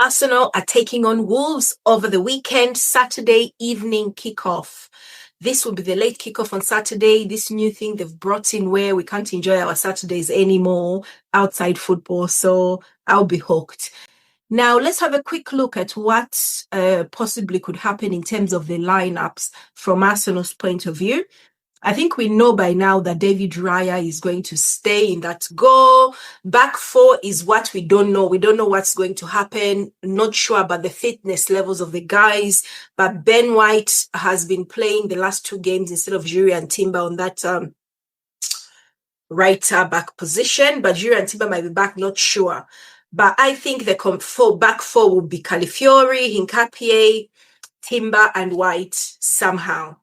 Arsenal are taking on Wolves over the weekend, Saturday evening kickoff. This will be the late kickoff on Saturday. This new thing they've brought in where we can't enjoy our Saturdays anymore outside football. So I'll be hooked. Now, let's have a quick look at what possibly could happen in terms of the lineups from Arsenal's point of view. I think we know by now that David Raya is going to stay in that goal. Back four is what we don't know. We don't know what's going to happen. Not sure about the fitness levels of the guys. But Ben White has been playing the last two games instead of Jurriën Timber on that right back position. But Jurriën Timber might be back, not sure. But I think the back four will be Calafiori, Hincapié, Timber, and White somehow.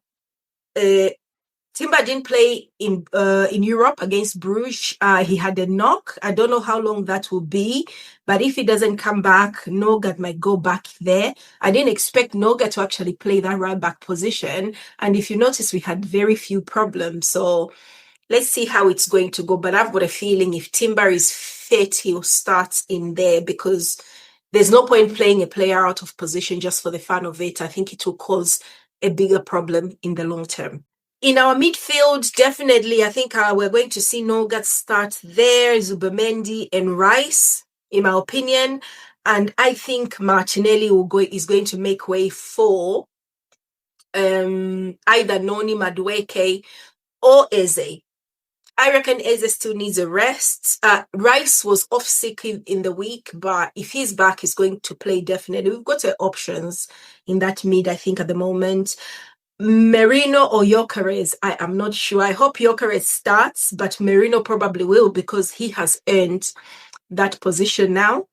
Timber didn't play in Europe against Bruges. He had a knock. I don't know how long that will be, but if he doesn't come back, Noga might go back there. I didn't expect Noga to actually play that right back position. And if you notice, we had very few problems. So let's see how it's going to go. But I've got a feeling if Timber is fit, he'll start in there because there's no point playing a player out of position just for the fun of it. I think it will cause a bigger problem in the long term. In our midfield, definitely, I think we're going to see Nogat start there, Zubimendi and Rice, in my opinion. And I think Martinelli is going to make way for either Noni Madueke or Eze. I reckon Eze still needs a rest. Rice was off sick in the week, but if he's back, he's going to play definitely. We've got options in that mid, I think, at the moment. Merino or Gyökeres, I am not sure. I hope Gyökeres starts, but Merino probably will because he has earned that position now.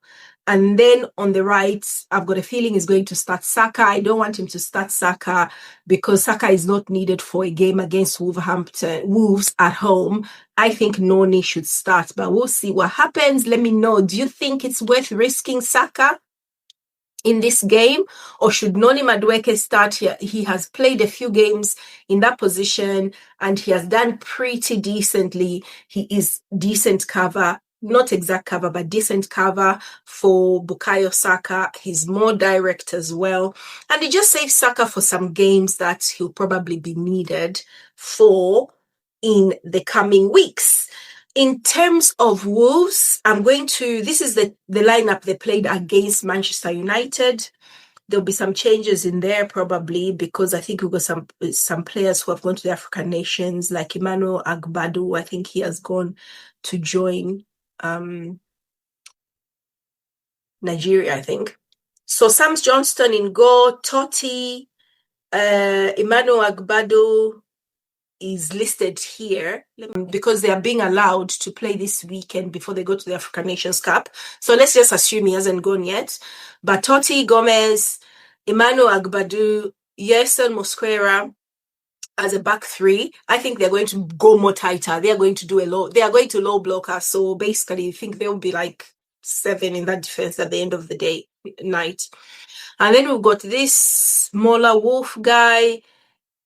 And then on the right, I've got a feeling he's going to start Saka. I don't want him to start Saka because Saka is not needed for a game against Wolves at home. I think Noni should start, but we'll see what happens. Let me know. Do you think it's worth risking Saka in this game, or should Noni Madueke start here? He has played a few games in that position and he has done pretty decently. He is decent cover, not exact cover, but decent cover for Bukayo Saka. He's more direct as well. And it just saves Saka for some games that he'll probably be needed for in the coming weeks. In terms of Wolves, this is the lineup they played against Manchester United. There'll be some changes in there probably because I think we've got some players who have gone to the African nations, like Emmanuel Agbadu. I think he has gone to join Nigeria, I think. So Sam Johnston in goal, Totti, Emmanuel Agbadu is listed here because they are being allowed to play this weekend before they go to the African Nations Cup. So let's just assume he hasn't gone yet. But Totti, Gomes, Emmanuel Agbadu, Yerson Mosquera as a back three. I think they're going to go more tighter. They are going to low block us. So basically, I think they'll be like 7 in that defense at the end of the night. And then we've got this Mola Wolf guy,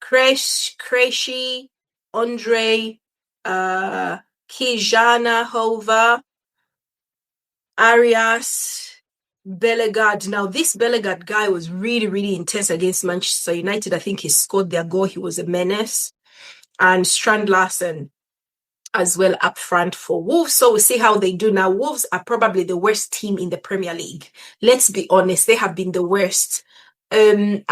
Krejci, Andre, Kijana, Hova, Arias, Bellegarde. Now, this Bellegarde guy was really, really intense against Manchester United. I think he scored their goal. He was a menace. And Strand Larsen as well up front for Wolves. So we'll see how they do. Now, Wolves are probably the worst team in the Premier League. Let's be honest. They have been the worst. And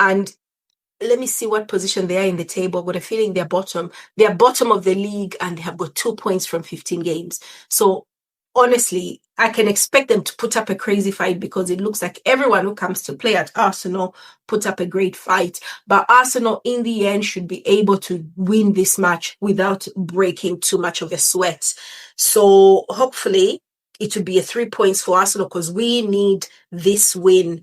let me see what position they are in the table. I've got a feeling they're bottom. They're bottom of the league and they have got 2 points from 15 games. So honestly, I can expect them to put up a crazy fight because it looks like everyone who comes to play at Arsenal put up a great fight. But Arsenal in the end should be able to win this match without breaking too much of a sweat. So hopefully it will be a 3 points for Arsenal because we need this win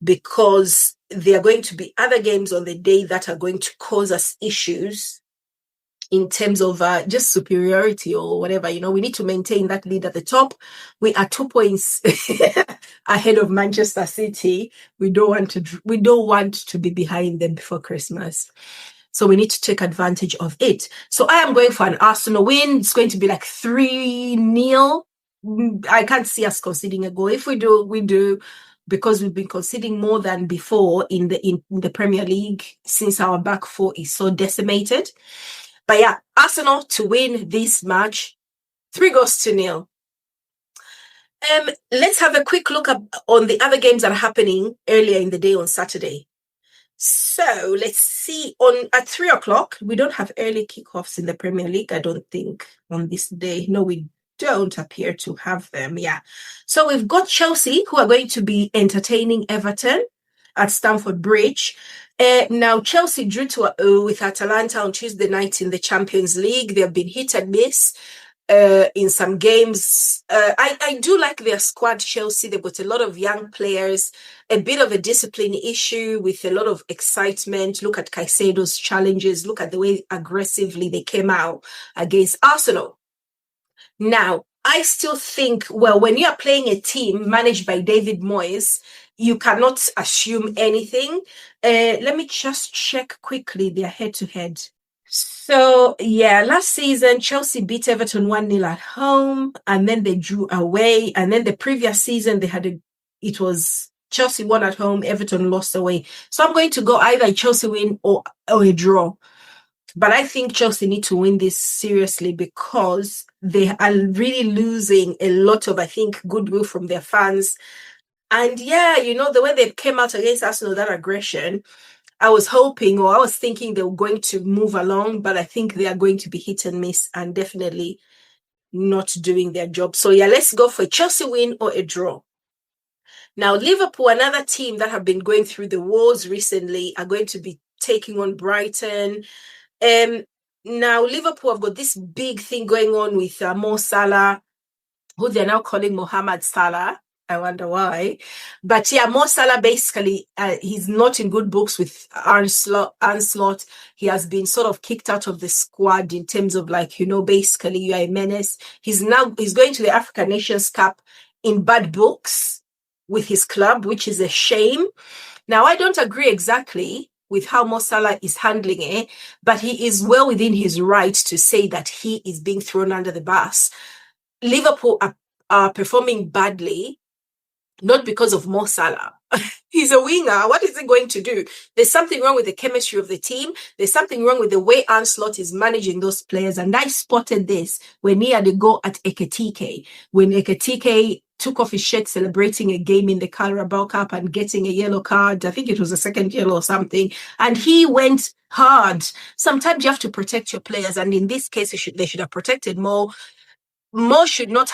because there are going to be other games on the day that are going to cause us issues in terms of just superiority or whatever. We need to maintain that lead at the top. We are 2 points ahead of Manchester City. We don't want to be behind them before Christmas. So we need to take advantage of it. So I am going for an Arsenal win. It's going to be like 3-0. I can't see us conceding a goal. If we do, we do. because we've been conceding more than before in the Premier League since our back four is so decimated. But yeah, Arsenal to win this match, 3-0. Let's have a quick look on the other games that are happening earlier in the day on Saturday. So let's see. At 3:00, we don't have early kickoffs in the Premier League, I don't think, on this day. No, we don't appear to have them. Yeah. So we've got Chelsea, who are going to be entertaining Everton at Stamford Bridge. Now, Chelsea drew with Atalanta on Tuesday night in the Champions League. They have been hit and miss in some games. I do like their squad, Chelsea. They've got a lot of young players, a bit of a discipline issue with a lot of excitement. Look at Caicedo's challenges. Look at the way aggressively they came out against Arsenal. Now, I still think, well, when you are playing a team managed by David Moyes, you cannot assume anything. Let me just check quickly their head-to-head. So, yeah, last season, Chelsea beat Everton 1-0 at home, and then they drew away. And then the previous season, it was Chelsea won at home, Everton lost away. So I'm going to go either a Chelsea win or a draw. But I think Chelsea need to win this seriously because they are really losing a lot of, I think, goodwill from their fans. And yeah, the way they came out against Arsenal, that aggression, I was hoping, or I was thinking they were going to move along, but I think they are going to be hit and miss and definitely not doing their job. So yeah, let's go for a Chelsea win or a draw. Now, Liverpool, another team that have been going through the wars recently, are going to be taking on Brighton. Now, Liverpool have got this big thing going on with Mo Salah, who they're now calling Mohamed Salah. I wonder why. But yeah, Mo Salah basically, he's not in good books with Ancelotti. He has been sort of kicked out of the squad in terms of basically you are a menace. He's going to the African Nations Cup in bad books with his club, which is a shame. Now, I don't agree exactly with how Mo Salah is handling it, but he is well within his right to say that he is being thrown under the bus. Liverpool are performing badly, not because of Mo Salah. He's a winger. What is he going to do? There's something wrong with the chemistry of the team. There's something wrong with the way Ancelotti is managing those players. And I spotted this when he had a go at Ekitike. When Ekitike took off his shirt celebrating a game in the Carabao Cup and getting a yellow card. I think it was a second yellow or something. And he went hard. Sometimes you have to protect your players. And in this case, they should have protected Mo. Mo should not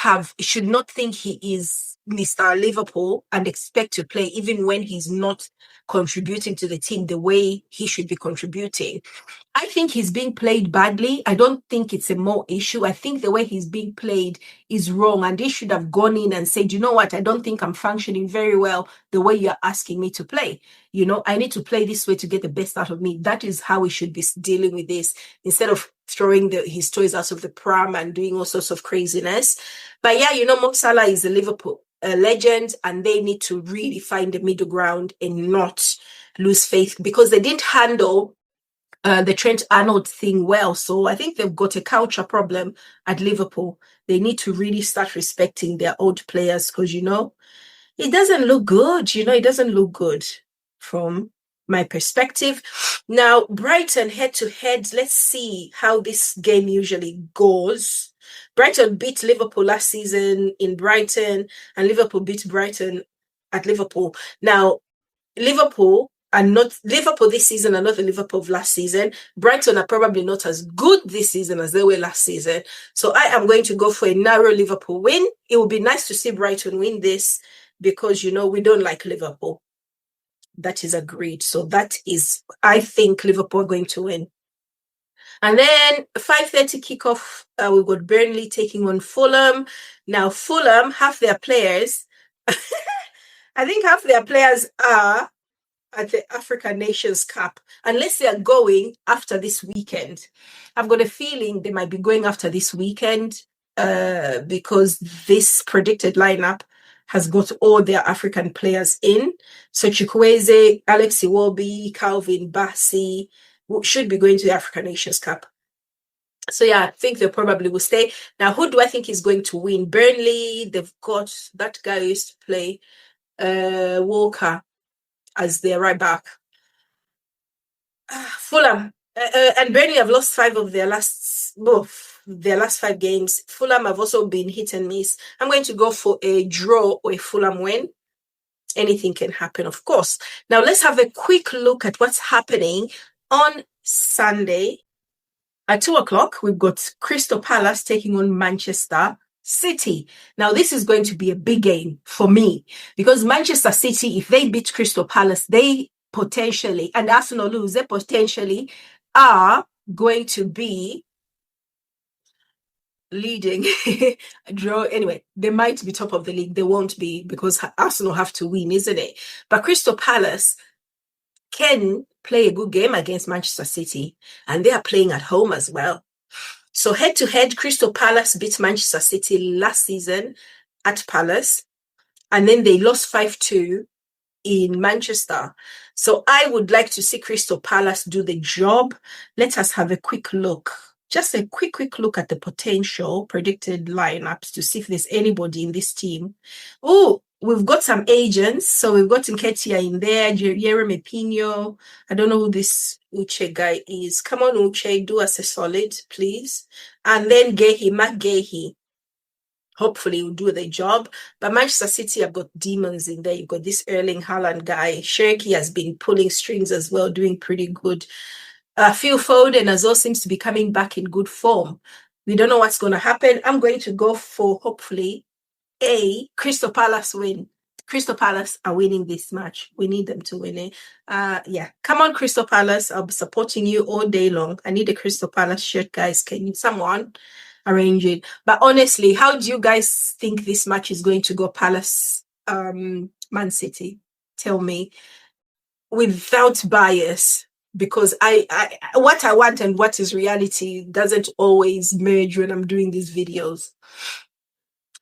think he is Mr. Liverpool and expect to play even when he's not contributing to the team the way he should be contributing. I think he's being played badly. I don't think it's a Mo issue. I think the way he's being played is wrong, and he should have gone in and said, you know what, I don't think I'm functioning very well the way you're asking me to play. I need to play this way to get the best out of me. That is how we should be dealing with this, instead of throwing his toys out of the pram and doing all sorts of craziness. But yeah, Mo Salah is a Liverpool legend, and they need to really find a middle ground and not lose faith, because they didn't handle the Trent Arnold thing well. So I think they've got a culture problem at Liverpool. They need to really start respecting their old players, because, it doesn't look good. It doesn't look good from my perspective. Now, Brighton head-to-head. Let's see how this game usually goes. Brighton beat Liverpool last season in Brighton, and Liverpool beat Brighton at Liverpool. Now, Liverpool this season are not the Liverpool of last season. Brighton are probably not as good this season as they were last season. So I am going to go for a narrow Liverpool win. It would be nice to see Brighton win this, because, we don't like Liverpool. That is agreed. So I think Liverpool are going to win. And then 5:30 kickoff, we've got Burnley taking on Fulham. Now, Fulham, half their players, I think half their players are at the African Nations Cup, unless they are going after this weekend. I've got a feeling they might be going after this weekend because this predicted lineup has got all their African players in. So Chukwueze, Alex Iwobi, Calvin Bassey should be going to the African Nations Cup. So yeah, I think they probably will stay. Now, who do I think is going to win? Burnley, they've got that guy who used to play Walker as their right back. Fulham and Burnley have lost 5 of their last 5 games. Fulham have also been hit and miss. I'm going to go for a draw or a Fulham win. Anything can happen, of course. Now let's have a quick look at what's happening on Sunday. At 2:00, we've got Crystal Palace taking on Manchester City. Now, this is going to be a big game for me because Manchester City, if they beat Crystal Palace, they potentially, and Arsenal lose, they potentially are going to be leading. Draw. Anyway, they might be top of the league. They won't be because Arsenal have to win, isn't it? But Crystal Palace can play a good game against Manchester City, and they are playing at home as well. So head-to-head, Crystal Palace beat Manchester City last season at Palace, and then they lost 5-2 in Manchester. So I would like to see Crystal Palace do the job. Let us have a quick look. Just a quick look at the potential predicted lineups to see if there's anybody in this team. Oh, we've got some agents. So we've got Nketiah in there, Jeremy Pino. I don't know who this Uche guy is. Come on, Uche, do us a solid, please. And then Matt Gehi. Hopefully he'll do the job. But Manchester City have got demons in there. You've got this Erling Haaland guy. Shirky has been pulling strings as well, doing pretty good. Phil Foden as well seems to be coming back in good form. We don't know what's going to happen. I'm going to go for, hopefully, a Crystal Palace win. Crystal Palace are winning this match. We need them to win it. Yeah. Come on, Crystal Palace. I'll be supporting you all day long. I need a Crystal Palace shirt, guys. Can someone arrange it? But honestly, how do you guys think this match is going to go? Palace, Man City? Tell me. Without bias. Because I what I want and what is reality doesn't always merge when I'm doing these videos.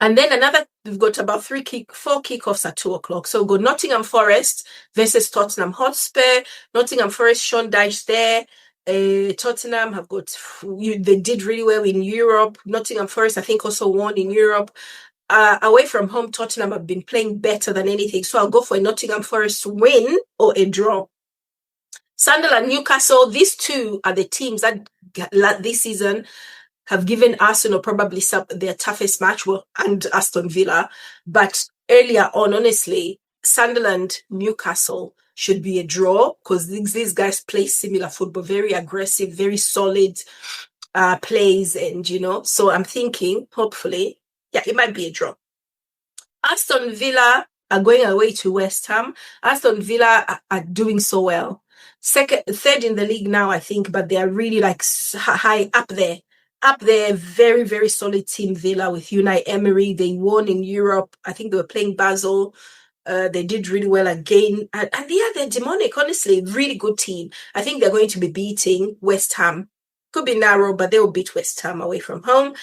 And then we've got about 4 kickoffs at 2:00. So we've got Nottingham Forest versus Tottenham Hotspur. Nottingham Forest, Sean Dyche there. Tottenham have got, they did really well in Europe. Nottingham Forest, I think, also won in Europe. Away from home, Tottenham have been playing better than anything. So I'll go for a Nottingham Forest win or a draw. Sunderland, Newcastle, these two are the teams that this season have given Arsenal probably their toughest match, and Aston Villa. But earlier on, honestly, Sunderland, Newcastle should be a draw because these guys play similar football, very aggressive, very solid plays. And, so I'm thinking, hopefully, yeah, it might be a draw. Aston Villa are going away to West Ham. Aston Villa are doing so well. Third in the league now, I think, but they are really like high up there. Very, very solid team, Villa, with Unai Emery. They won in Europe. I think they were playing Basel. They did really well again. And yeah, they're demonic, honestly. Really good team. I think they're going to be beating West Ham. Could be narrow, but they will beat West Ham away from home.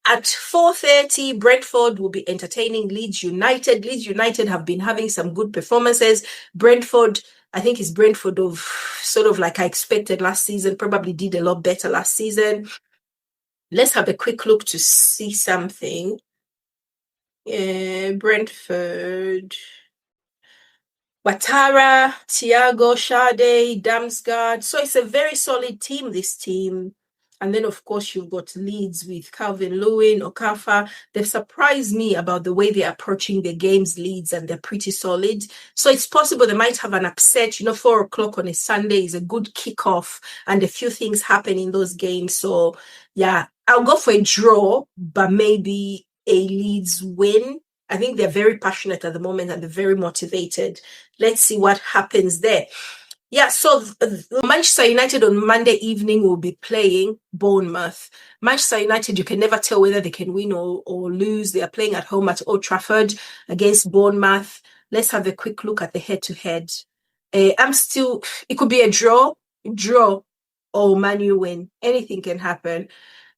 At 4:30, Brentford will be entertaining Leeds United. Leeds United have been having some good performances. Brentford, I think it's Brentford of sort of like I expected last season, probably did a lot better last season. Let's have a quick look to see something. Brentford. Ouattara, Thiago, Sade, Damsgaard. So it's a very solid team, this team. And then, of course, you've got Leeds with Calvin-Lewin, Okafor. They've surprised me about the way they're approaching the games, Leeds, and they're pretty solid. So it's possible they might have an upset. 4:00 on a Sunday is a good kickoff, and a few things happen in those games. So, yeah, I'll go for a draw, but maybe a Leeds win. I think they're very passionate at the moment and they're very motivated. Let's see what happens there. Yeah, so Manchester United on Monday evening will be playing Bournemouth. Manchester United, you can never tell whether they can win or lose. They are playing at home at Old Trafford against Bournemouth. Let's have a quick look at the head-to-head. It could be a draw, or Man U win. Anything can happen.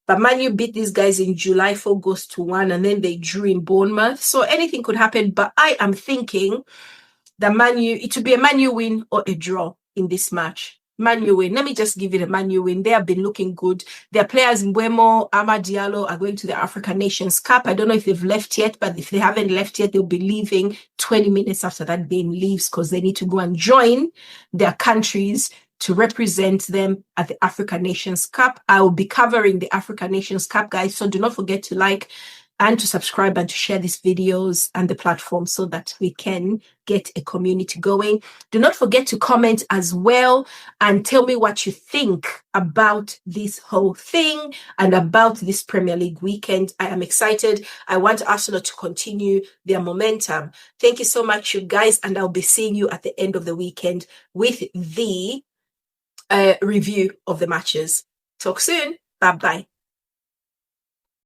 But Man U beat these guys in July 4-1, and then they drew in Bournemouth. So anything could happen. But I am thinking that it would be a Man U win or a draw in this match. Man U win. Let me just give it a Man U win. They have been looking good. Their players in Bueno, Amad Diallo are going to the African Nations Cup. I don't know if they've left yet, but if they haven't left yet, they'll be leaving 20 minutes after that game leaves because they need to go and join their countries to represent them at the African Nations Cup. I will be covering the African Nations Cup, guys. So do not forget to like and to subscribe and to share these videos and the platform so that we can get a community going. Do not forget to comment as well and tell me what you think about this whole thing and about this Premier League weekend. I am excited. I want Arsenal to continue their momentum. Thank you so much, you guys, and I'll be seeing you at the end of the weekend with the review of the matches. Talk soon. Bye-bye.